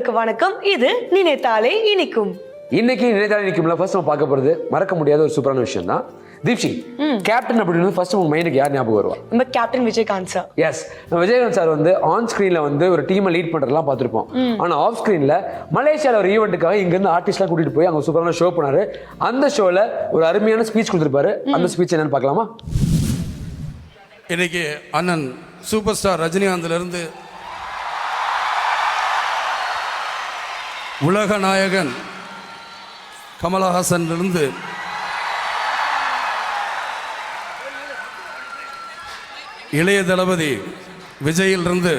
நண்பர்களுக்கு வணக்கம். இது நினைத்தாலே இனிக்கும். இன்னைக்கு நினைத்தாலே இனிக்கும்ல ஃபர்ஸ்ட் நம்ம பார்க்க போறது மறக்க முடியாத ஒரு சூப்பரான விஷயம் தான். தீப்ஷி, கேப்டன் அப்படின்னு ஃபர்ஸ்ட் உங்க மைண்டுக்கு யார் ஞாபகம் வருவா? நம்ம captain Vijayakanth sir. Yes, Vijayakanth sir வந்து ஆன் ஸ்கிரீன்ல வந்து ஒரு டீமை லீட் பண்றதெல்லாம் பார்த்திருப்போம். ஆனா ஆஃப் ஸ்கிரீன்ல மலேசியால ஒரு ஈவெண்ட்டுக்காக இங்க இருந்து ஆர்டிஸ்ட்லாம் கூட்டிட்டு போய் அங்க சூப்பரான ஷோ பண்ணாரு. அந்த ஷோல ஒரு அருமையான ஸ்பீச் கொடுத்திருப்பாரு. அந்த ஸ்பீச் என்னன்னு பார்க்கலாமா? இன்னைக்கு அண்ணன் சூப்பர் ஸ்டார் ரஜினிகாந்த்ல இருந்து உலக நாயகன் கமலஹாசன் இருந்து இளைய தளபதி விஜயிலிருந்து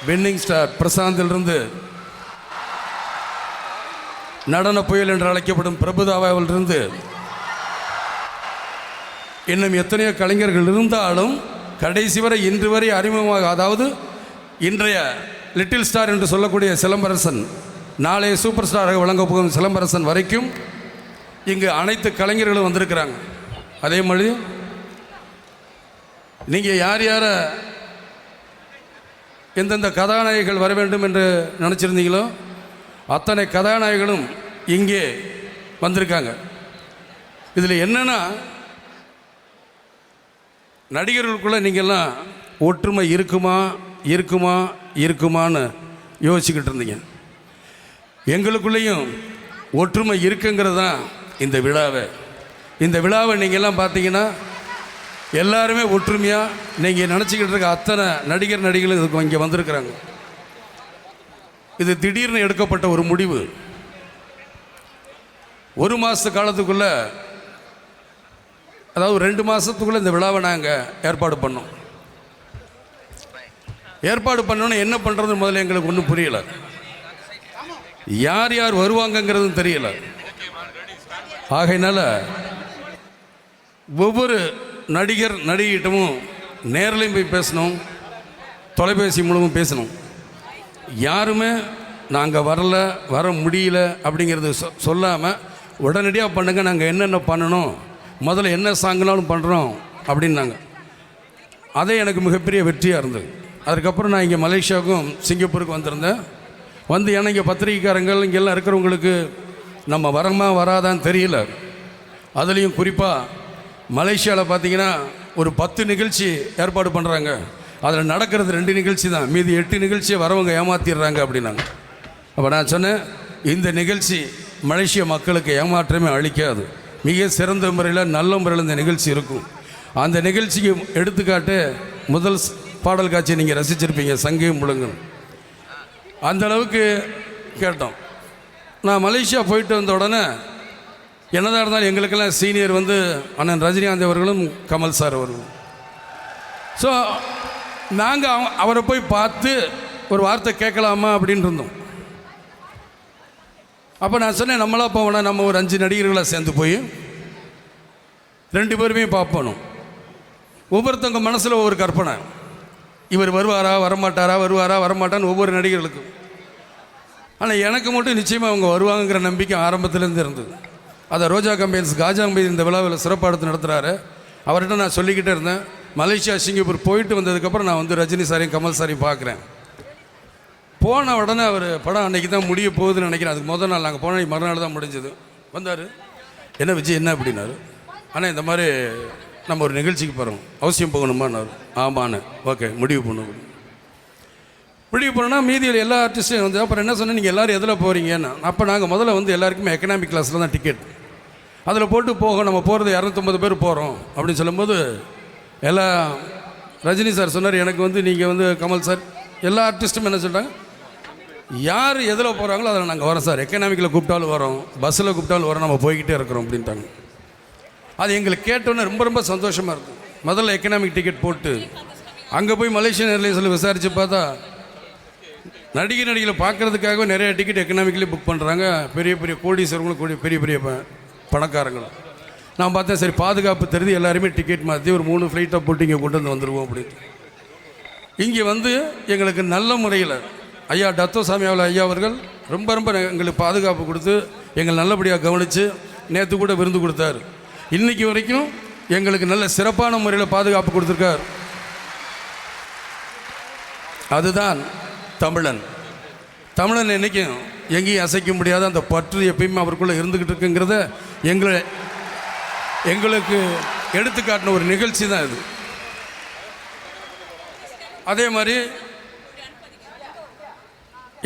பென்னிங் ஸ்டார் பிரசாந்திலிருந்து நடன புயல் என்று அழைக்கப்படும் பிரபுதாவாவிலிருந்து இன்னும் எத்தனையோ கலைஞர்கள் இருந்தாலும் கடைசி வரை இன்று வரை அறிமுகமாக, அதாவது இன்றைய லிட்டில் ஸ்டார் என்று சொல்லக்கூடிய சிலம்பரசன், நாளைய சூப்பர் ஸ்டாராக வழங்க போகும் சிலம்பரசன் வரைக்கும் இங்கு அனைத்து கலைஞர்களும் வந்திருக்கிறாங்க. அதே மாதிரி நீங்கள் யார் யாரை எந்தெந்த கதாநாயகிகள் வர வேண்டும் என்று நினச்சிருந்தீங்களோ அத்தனை கதாநாயகிகளும் இங்கே வந்திருக்காங்க. இதில் என்னென்னா, நடிகர்களுக்குள்ளே நீங்கள்லாம் ஒற்றுமை இருக்குமா இருக்குமா இருக்குமான்னு யோசிச்சுக்கிட்டு இருந்தீங்க. எங்களுக்குள்ளேயும் ஒற்றுமை இருக்குங்கிறது தான் இந்த விழாவை. இந்த விழாவை நீங்கள்லாம் பார்த்தீங்கன்னா எல்லாருமே ஒற்றுமையாக நீங்கள் நினச்சிக்கிட்டு இருக்க அத்தனை நடிகர் நடிகளும் இதுக்கு இங்கே வந்திருக்கிறாங்க. இது திடீர்னு எடுக்கப்பட்ட ஒரு முடிவு. ஒரு மாத காலத்துக்குள்ளே, அதாவது 2 மாதத்துக்குள்ளே இந்த விழாவை நாங்கள் ஏற்பாடு பண்ணோம். ஏற்பாடு பண்ணோன்னு என்ன பண்ணுறதுன்னு முதல்ல எங்களுக்கு ஒன்றும் புரியலை. யார் யார் வருவாங்கங்கிறதும் தெரியலை. ஆகையினால ஒவ்வொரு நடிகர் நடிகிட்டமும் நேரிலையும் போய் பேசணும், தொலைபேசி மூலமும் பேசணும். யாருமே நாங்கள் வரல, வர முடியல அப்படிங்கிறது சொல்லாமல் உடனடியாக பண்ணுங்கள், நாங்கள் என்னென்ன பண்ணணும், முதல்ல என்ன சாங்கினாலும் பண்ணுறோம் அப்படின்னாங்க. அதே எனக்கு மிகப்பெரிய வெற்றியாக இருந்தது. அதுக்கப்புறம் நான் இங்கே மலேசியாவுக்கும் சிங்கப்பூருக்கு வந்திருந்தேன். வந்து ஏன்னா இங்கே பத்திரிகைக்காரங்கள் இங்கெல்லாம் இருக்கிறவங்களுக்கு நம்ம வரமா வராதான்னு தெரியல. அதுலேயும் குறிப்பாக மலேசியாவில் பார்த்தீங்கன்னா ஒரு 10 நிகழ்ச்சி ஏற்பாடு பண்ணுறாங்க. அதில் நடக்கிறது 2 நிகழ்ச்சி தான், மீதி 8 நிகழ்ச்சியை வரவங்க ஏமாற்றிடுறாங்க அப்படின்னாங்க. அப்போ நான் சொன்னேன், இந்த நிகழ்ச்சி மலேசிய மக்களுக்கு ஏமாற்றமே அளிக்காது, மிக சிறந்த முறையில் நல்ல முறையில் இந்த நிகழ்ச்சி இருக்கும். அந்த நிகழ்ச்சிக்கு எடுத்துக்காட்டு முதல் பாடல் காட்சியை நீங்கள் ரசிச்சிருப்பீங்க, சங்கையும் முழுங்கணும். அந்தளவுக்கு கேட்டோம். நான் மலேசியா போயிட்டு வந்த உடனே என்னதான் இருந்தாலும் எங்களுக்கெல்லாம் சீனியர் வந்து அண்ணன் ரஜினிகாந்த் அவர்களும் கமல் சார் அவர்களும். ஸோ நாங்கள் அவரை போய் பார்த்து ஒரு வார்த்தை கேட்கலாமா அப்படின்னு இருந்தோம். அப்போ நான் சொன்னேன், நம்மளாக போவோம்னா நம்ம ஒரு 5 நடிகர்களாக சேர்ந்து போய் 2 பேருமே பார்ப்பணும். ஒவ்வொருத்தவங்க மனசில் ஒவ்வொரு கற்பனை, இவர் வருவாரா வரமாட்டாரா, வருவாரா வரமாட்டான்னு ஒவ்வொரு நடிகர்களுக்கும். ஆனால் எனக்கு மட்டும் நிச்சயமாக அவங்க வருவாங்கங்கிற நம்பிக்கை ஆரம்பத்துலேருந்து இருந்தது. அதை ரோஜா கம்பெனிஸ் காஜா கம்பெனி இந்த விழாவில் சிறப்பாக நடத்துகிறாரு. அவர்கிட்ட நான் சொல்லிக்கிட்டே இருந்தேன். மலேசியா சிங்கப்பூர் போயிட்டு வந்ததுக்கப்புறம் நான் வந்து ரஜினி சாரையும் கமல் சாரையும் பார்க்குறேன். போன உடனே அவர் படம் அன்றைக்கி தான் முடிய போகுதுன்னு நினைக்கிறேன். அதுக்கு முதல் நாள் நாங்கள் போன மறுநாள் தான் முடிஞ்சது. வந்தார், என்ன விஜய் என்ன அப்படின்னாரு. ஆனால் இந்த மாதிரி நம்ம ஒரு நிகழ்ச்சிக்கு போகிறோம், அவசியம் போகணுமான்னாரு. ஆமாண்ணே, ஓகே முடிவு பண்ணுவோம். முடிவு பண்ணோன்னா மீதியில் எல்லா ஆர்டிஸ்ட்டும் வந்து அப்புறம் என்ன சொன்னேன், நீங்கள் எல்லோரும் எதில் போகிறீங்கன்னா, அப்போ நாங்கள் முதல்ல வந்து எல்லாருக்குமே எக்கனாமிக் கிளாஸில் தான் டிக்கெட், அதில் போட்டு போக நம்ம போகிறது 250 பேர் போகிறோம் அப்படின்னு சொல்லும்போது எல்லா ரஜினி சார் சொன்னார், எனக்கு வந்து நீங்கள் வந்து கமல் சார் எல்லா ஆர்டிஸ்ட்டும் என்ன சொல்கிறாங்க, யார் எதில் போகிறாங்களோ அதில் நாங்கள் வரோம் சார், எக்கனாமிக்கில் கூப்பிட்டாலும் வரோம், பஸ்ஸில் கூப்பிட்டாலும் வரோம், நம்ம போய்கிட்டே இருக்கிறோம் அப்படின்ட்டாங்க. அது எங்களுக்கு கேட்டோன்னே ரொம்ப ரொம்ப சந்தோஷமாக இருக்கும். முதல்ல எக்கனாமிக் டிக்கெட் போட்டு அங்கே போய் மலேசியன் ஏர்லைன்ஸில் விசாரித்து பார்த்தா நடிகர்களை பார்க்குறதுக்காக நிறைய டிக்கெட் எக்கனாமிக்கலி புக் பண்ணுறாங்க. பெரிய பெரிய கோடீஸ்வரங்களும் பெரிய பெரிய பணக்காரங்களும். நான் பார்த்தேன், சரி பாதுகாப்பு தெரிஞ்சு எல்லாருமே டிக்கெட் மாற்றி ஒரு 3 ஃப்ளைட்டாக போட்டு இங்கே கொண்டு வந்து வந்துடுவோம் அப்படின்ட்டு. இங்கே வந்து எங்களுக்கு நல்ல முறையில் ஐயா டத்தோசாமி ஐயா அவர்கள் ரொம்ப ரொம்ப எங்களுக்கு பாதுகாப்பு கொடுத்து எங்களை நல்லபடியாக கவனித்து நேற்று கூட விருந்து கொடுத்தாரு. இன்றைக்கி வரைக்கும் எங்களுக்கு நல்ல சிறப்பான முறையில் பாதுகாப்பு கொடுத்துருக்கார். அதுதான் தமிழன். தமிழன் என்றைக்கும் எங்கேயும் அசைக்க முடியாத அந்த பற்று எப்பயுமே அவருக்குள்ளே இருந்துக்கிட்டு இருக்குங்கிறத எங்களுக்கு எடுத்துக்காட்டின ஒரு நிகழ்ச்சி தான் இது. அதே மாதிரி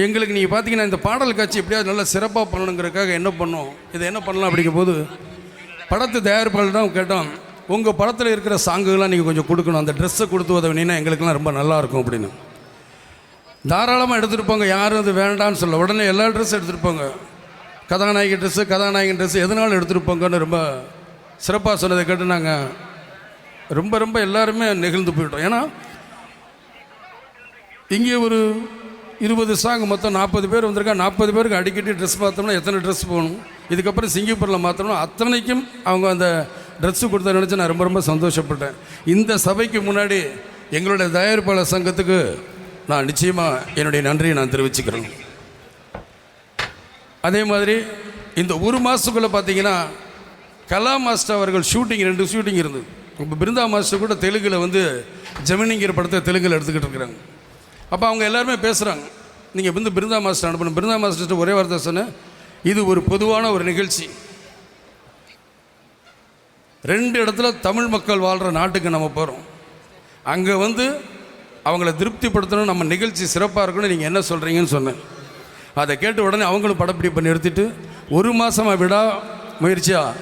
எங்களுக்கு நீங்கள் பார்த்தீங்கன்னா இந்த பாடல் காட்சி எப்படியாவது நல்லா சிறப்பாக பண்ணணுங்கிறதுக்காக என்ன பண்ணோம், இதை என்ன பண்ணலாம் அப்படிங்கும் போது படத்து தயாரிப்பாளர்தான் கேட்டோம், உங்கள் படத்தில் இருக்கிற சாங்குகள்லாம் நீங்கள் கொஞ்சம் கொடுக்கணும், அந்த ட்ரெஸ்ஸை கொடுத்து உதவினீங்கன்னா எங்களுக்கெல்லாம் ரொம்ப நல்லாயிருக்கும் அப்படின்னு. தாராளமாக எடுத்துருப்பாங்க, யாரும் அது வேண்டான்னு சொல்ல. உடனே எல்லா ட்ரெஸ்ஸும் எடுத்துருப்பாங்க, கதாநாயகி ட்ரெஸ்ஸு கதாநாயகன் ட்ரெஸ்ஸு எதனாலும் எடுத்துருப்பாங்கன்னு ரொம்ப சிறப்பாக சொன்னதை கேட்டு நாங்கள் ரொம்ப எல்லாருமே நெகிழ்ந்து போயிட்டோம். ஏன்னா இங்கே ஒரு 20 சாங் மொத்தம் 40 பேர் வந்திருக்கா. 40 பேருக்கு அடிக்கடி ட்ரெஸ் பார்த்தோம்னா எத்தனை ட்ரெஸ் போகணும். இதுக்கப்புறம் சிங்கப்பூரில் மாற்றணும், அத்தனைக்கும் அவங்க அந்த ட்ரெஸ்ஸு கொடுத்த நினச்சி நான் ரொம்ப சந்தோஷப்பட்டேன். இந்த சபைக்கு முன்னாடி எங்களுடைய தயாரிப்பாளர் சங்கத்துக்கு நான் நிச்சயமாக என்னுடைய நன்றியை நான் தெரிவிச்சுக்கிறேன். அதே மாதிரி இந்த ஒரு மாதத்துக்குள்ளே பார்த்தீங்கன்னா கலா மாஸ்டர் அவர்கள் ஷூட்டிங் 2 ஷூட்டிங் இருந்தது. இப்போ பிருந்தா மாஸ்டர் கூட தெலுங்கில் வந்து ஜெமினிங்கிற படத்தை தெலுங்கில் எடுத்துக்கிட்டு இருக்கிறாங்க. அப்போ அவங்க எல்லாருமே பேசுகிறாங்க, நீங்கள் வந்து பிருந்தா மாஸ்டர் அனுப்பணும். பிருந்தா மாஸ்டர்கிட்ட ஒரே வார்த்தை சொன்னேன், இது ஒரு பொதுவான ஒரு நிகழ்ச்சி, 2 இடத்துல தமிழ் மக்கள் வாழ்கிற நாட்டுக்கு நம்ம போகிறோம், அங்கே வந்து அவங்கள திருப்திப்படுத்தணும், நம்ம நிகழ்ச்சி சிறப்பாக இருக்கணும், நீங்கள் என்ன சொல்கிறீங்கன்னு சொன்னேன். அதை கேட்ட உடனே அவங்களும் படப்பிடிப்பை நிறுத்திட்டு 1 மாதமாக விடா முயற்சியாக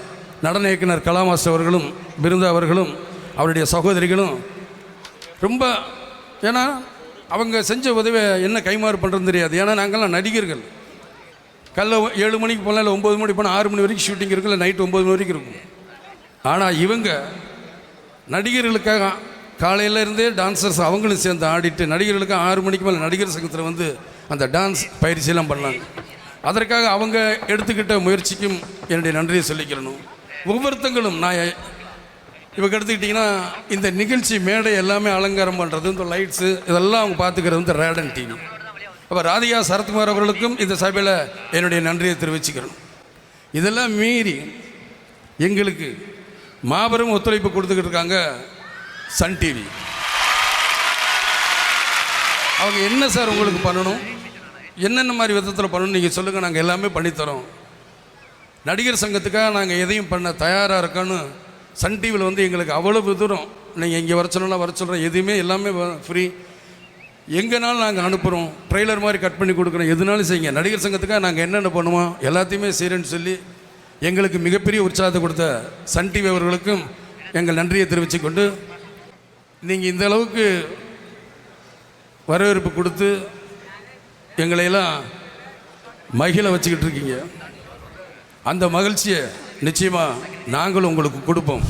நடன இயக்குனர் கலா மாஸ்டர் அவர்களும் பிருந்தா அவர்களும் அவருடைய சகோதரிகளும் ரொம்ப, ஏன்னா அவங்க செஞ்ச உதவியை என்ன கைமாறு பண்ணுறதுன்னு தெரியாது. ஏன்னா நாங்கள்லாம் நடிகர்கள், காலைல 7 மணிக்கு போனால் இல்லை 9 மணிக்கு போனால் 6 மணி வரைக்கும் ஷூட்டிங் இருக்குல்ல, நைட்டு 9 மணி வரைக்கும் இருக்கும். ஆனால் இவங்க நடிகர்களுக்காக காலையில் இருந்தே டான்ஸர்ஸ் அவங்களும் சேர்ந்து ஆடிட்டு நடிகர்களுக்கு 6 மணிக்கு மேலே நடிகர் சங்கத்தில் வந்து அந்த டான்ஸ் பயிற்சியெல்லாம் பண்ணாங்க. அதற்காக அவங்க எடுத்துக்கிட்ட முயற்சிக்கும் என்னுடைய நன்றியை சொல்லிக்கிறணும். ஒவ்வொருத்தங்களும் நான் இவங்க எடுத்துக்கிட்டிங்கன்னா இந்த நிகழ்ச்சி மேடை எல்லாமே அலங்காரம் பண்ணுறது, இந்த லைட்ஸு இதெல்லாம் அவங்க பார்த்துக்கிறது வந்து ரேடன் டிவி. அப்போ ராதிகா சரத்குமார் அவர்களுக்கும் இந்த சபையில் என்னுடைய நன்றியை தெரிவிச்சுக்கிறோம். இதெல்லாம் மீறி எங்களுக்கு மாபெரும் ஒத்துழைப்பு கொடுத்துக்கிட்டு இருக்காங்க சன் டிவி. அவங்க என்ன சார் உங்களுக்கு பண்ணணும், என்னென்ன மாதிரி விதத்தில் பண்ணணும் நீங்கள் சொல்லுங்கள், நாங்கள் எல்லாமே பண்ணித்தரோம். நடிகர் சங்கத்துக்காக நாங்கள் எதையும் பண்ண தயாராக இருக்கோன்னு சன் டிவியில் வந்து எங்களுக்கு அவ்வளவு தூரம், நீங்கள் இங்கே வர சொல்லலாம் வர சொல்கிறோம், எதுவுமே எல்லாமே ஃப்ரீ, எங்கேனாலும் நாங்கள் அனுப்புகிறோம், ட்ரெய்லர் மாதிரி கட் பண்ணி கொடுக்குறோம், எதுனாலும் செய்யுங்க. நடிகர் சங்கத்துக்காக நாங்கள் என்னென்ன பண்ணுவோம் எல்லாத்தையுமே செய்கிறேன்னு சொல்லி எங்களுக்கு மிகப்பெரிய உற்சாகத்தை கொடுத்த சன் டிவி அவர்களுக்கும் எங்கள் நன்றியை தெரிவித்துக்கொண்டு, நீங்கள் இந்த அளவுக்கு வரவேற்பு கொடுத்து எங்களையெல்லாம் மகிழ வச்சுக்கிட்டு இருக்கீங்க, அந்த மகிழ்ச்சியை நிச்சயமாக நாங்களும் உங்களுக்கு கொடுப்போம்.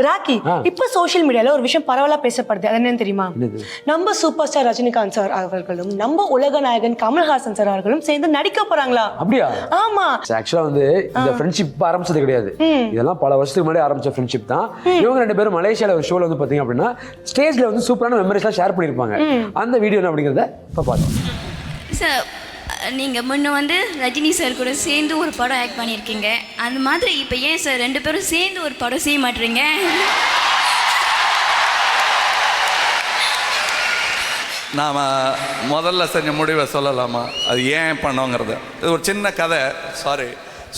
ராக்கி, இப்ப சோஷியல் மீடியால ஒரு விஷயம் பரவலா பேசப்படுது, அது என்னன்னு தெரியுமா? நம்ம சூப்பர் ஸ்டார் ரஜினிகாந்த் சார் அவர்களும் நம்ம உலக நாயகன் கமல்ஹாசன் சார் அவர்களும் சேர்ந்து நடிக்க போறாங்களா? அப்படியா? ஆமா. ஆக்சுவலா வந்து இந்த ஃப்ரெண்ட்ஷிப் ஆரம்பிச்சது கிடையாது, இதெல்லாம் பல வருஷத்துக்கு முன்னாடி ஆரம்பிச்ச ஃப்ரெண்ட்ஷிப் தான். இவங்க 2 பேரும் மலேசியால ஒரு ஷோல வந்து பாத்தீங்க அப்படின்னா ஸ்டேஜ்ல வந்து சூப்பரான மெமரிஸ்லாம் ஷேர் பண்ணிருப்பாங்க. அந்த வீடியோ என்ன அப்படிங்கறத இப்ப பார்த்தோம். சார், நீங்கள் முன்ன வந்து ரஜினி சார் கூட சேர்ந்து ஒரு படம் ஆக்ட் பண்ணியிருக்கீங்க, அந்த மாதிரி இப்போ ஏன் சார் 2 பேரும் சேர்ந்து ஒரு படம் செய்ய மாட்டீங்க? நாம் முதல்ல செஞ்ச முடிவை சொல்லலாமா, அது ஏன் பண்ணோங்கிறது? இது ஒரு சின்ன கதை, சாரி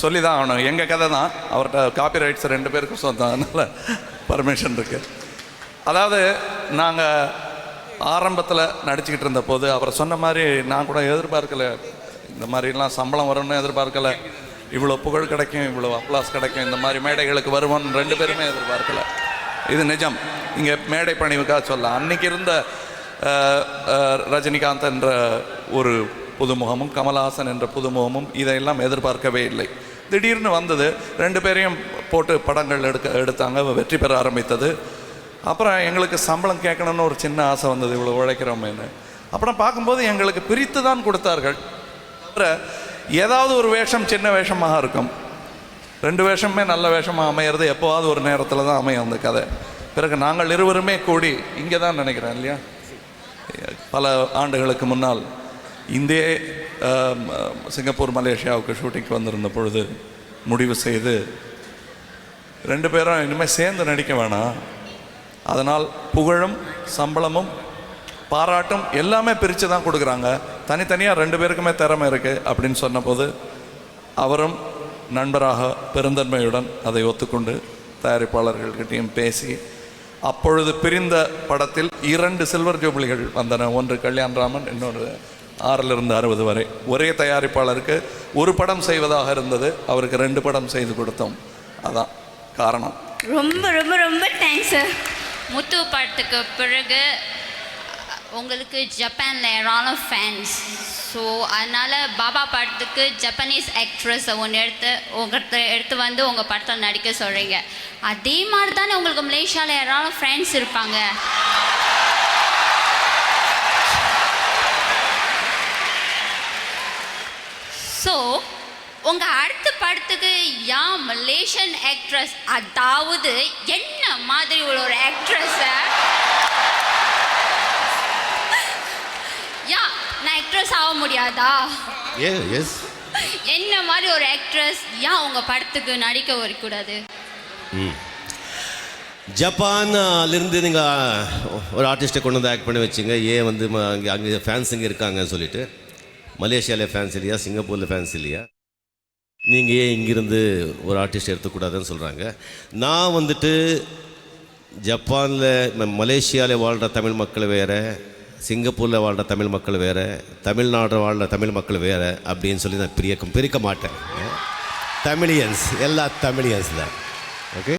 சொல்லி தான் ஆகணும். எங்கள் கதை தான், அவர்கிட்ட காப்பி ரைட்ஸ் 2 பேருக்கும் சொந்தம், அதனால் பர்மிஷன் இருக்குது. அதாவது நாங்கள் ஆரம்பத்தில் நடிச்சுக்கிட்டு இருந்த போது அவர் சொன்ன மாதிரி நான் கூட எதிர்பார்க்கலை, இந்த மாதிரிலாம் சம்பளம் வரும்னு எதிர்பார்க்கலை, இவ்வளோ புகழ் கிடைக்கும், இவ்வளோ அப்ளாஸ் கிடைக்கும், இந்த மாதிரி மேடைகளுக்கு வருவோன்னு 2 பேருமே எதிர்பார்க்கலை. இது நிஜம், இங்கே மேடை பணிவுக்காக சொல்ல. அன்றைக்கி இருந்த ரஜினிகாந்த் என்ற ஒரு புதுமுகமும் கமல்ஹாசன் என்ற புதுமுகமும் இதையெல்லாம் எதிர்பார்க்கவே இல்லை. திடீர்னு வந்தது, 2 பேரையும் போட்டு படங்கள் எடுத்தாங்க, வெற்றி பெற ஆரம்பித்தது. அப்புறம் எங்களுக்கு சம்பளம் கேட்கணும்னு ஒரு சின்ன ஆசை வந்தது, இவ்வளோ உழைக்கிறோமேன்னு. அப்புறம் பார்க்கும்போது எங்களுக்கு பிரித்து தான் கொடுத்தார்கள். அப்புறம் ஏதாவது ஒரு வேஷம் சின்ன வேஷமாக இருக்கும், 2 வேஷமே நல்ல வேஷமாக அமையிறது எப்போவாவது ஒரு நேரத்தில் தான் அமையும் அந்த கதை. பிறகு நாங்கள் இருவருமே கூடி இங்கே தான் நினைக்கிறேன் இல்லையா, பல ஆண்டுகளுக்கு முன்னால் இந்திய சிங்கப்பூர் மலேசியாவுக்கு ஷூட்டிங்க்கு வந்திருந்த பொழுது முடிவு செய்து 2 பேரும் இனிமேல் சேர்ந்து நடிக்க வேணாம், அதனால் புகழும் சம்பளமும் பாராட்டும் எல்லாமே பிரித்து தான் கொடுக்குறாங்க. தனித்தனியாக 2 பேருக்குமே திறமை இருக்குது அப்படின்னு சொன்னபோது அவரும் நண்பராக பெருந்தன்மையுடன் அதை ஒத்துக்கொண்டு தயாரிப்பாளர்கள்கிட்டையும் பேசி அப்பொழுது பிரிந்த படத்தில் 2 சில்வர் ஜூபிலிகள் வந்தன. ஒன்று கல்யாண்ராமன், இன்னொரு 6லிருந்து 60 வரை. ஒரே தயாரிப்பாளருக்கு ஒரு படம் செய்வதாக இருந்தது, அவருக்கு 2 படம் செய்து கொடுத்தோம். அதான் காரணம். ரொம்ப ரொம்ப ரொம்ப தேங்க்ஸ் சார். முத்து படத்துக்கு பிறகு உங்களுக்கு ஜப்பானில் ஏராளம் ஃபேன்ஸ். ஸோ அதனால் பாபா படத்துக்கு ஜப்பனீஸ் ஆக்ட்ரஸ் ஒருத்தர் எடுத்து வந்து உங்கள் படத்தில் நடிக்க சொல்கிறீங்க. அதே மாதிரி தானே உங்களுக்கு மலேசியாவில் ஏராளம் ஃப்ரெண்ட்ஸ் இருப்பாங்க. ஸோ உங்கள் அடுத்த படத்துக்கு மலேசியன் ஆக்ட்ரஸ், அதாவது என்ன மாதிரி ஒரு ஆக்ட்ரஸை நான் ஆக்ட்ரஸ் ஆக முடியாதா? எஸ். என்ன மாதிரி ஒரு ஆக்ட்ரஸ் உங்கள் படத்துக்கு நடிக்க வரக்கூடாது? ஜப்பான்லேருந்து நீங்கள் ஒரு ஆர்டிஸ்ட்டை கொண்டு வந்து ஆக்ட் பண்ணி வச்சிங்க. ஏன் வந்து அங்கே ஃபேன்ஸ் இங்கே இருக்காங்கன்னு சொல்லிட்டு. மலேசியாவில் ஃபேன்ஸ் இல்லையா, சிங்கப்பூரில் ஃபேன்ஸ் இல்லையா, நீங்கள் ஏன் இங்கேருந்து ஒரு ஆர்டிஸ்ட் எடுத்துக்கூடாதுன்னு சொல்கிறாங்க. நான் வந்துட்டு ஜப்பானில் மலேசியாவில் வாழ்கிற தமிழ் மக்கள் வேறு, சிங்கப்பூரில் வாழ்கிற தமிழ் மக்கள் வேறு, தமிழ்நாடு வாழ்கிற தமிழ் மக்கள் வேறு அப்படின்னு சொல்லி நான் பிரிக்க மாட்டேன். தமிழியன்ஸ், எல்லா தமிழியன்ஸ் தான். ஓகே.